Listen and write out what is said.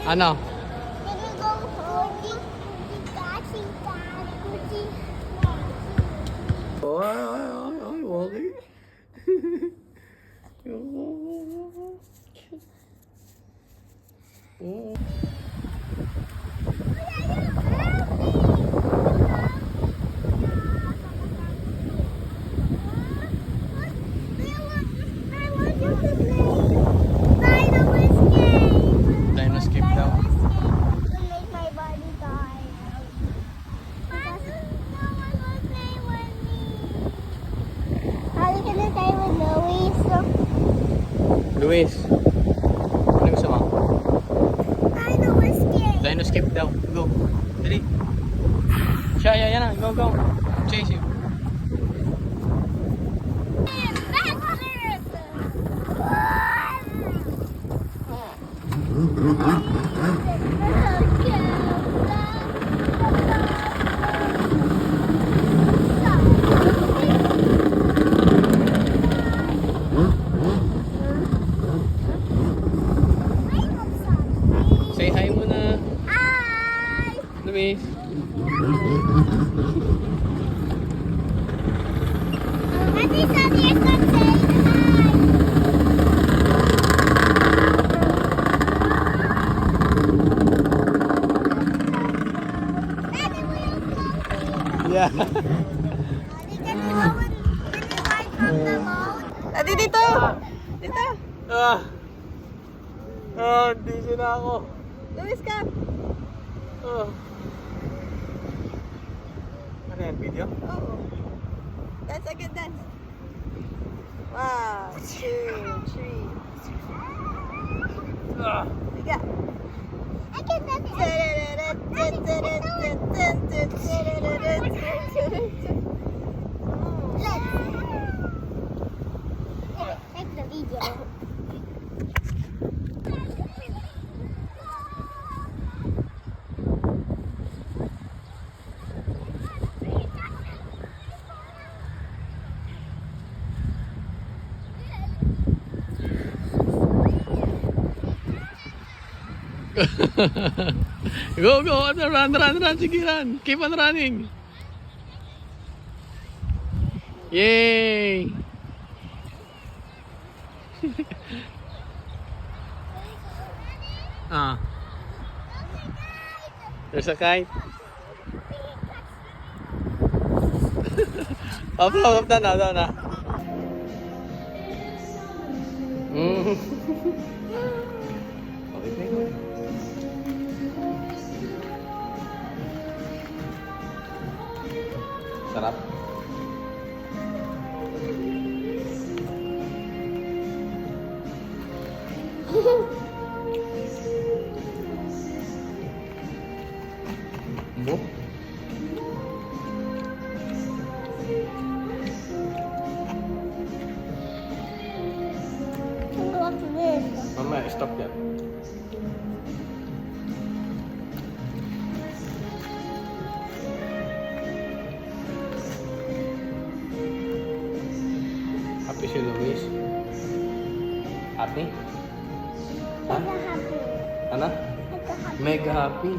Ano? Oh, ay, okay. Oh. Dino skip daw. Luis, ano gusto mo? Dino skip daw. Go. Dali. Siya, yan na. Go, go. Chase you. Say hi muna. Hi! Luis. Ate sabi I can say hi. Daddy, will you come? Yeah. Daddy, can you go and hide from the boat? Adi, dito! Dito! Busy na ako. Luis ka! Ano yan, video? Oo. Dance again, dance. 1, 2, 3. Tiga. I can dance it. Let's take the video. Go, go. Run. Sige, run. Keep on running. Yay! There's a kite. Up na, down na. Sarap. Mo? What's this? Mama, stop yan. Happy si Luis. Happy? Ha? Mega happy. Ano? Mega happy. Mega happy.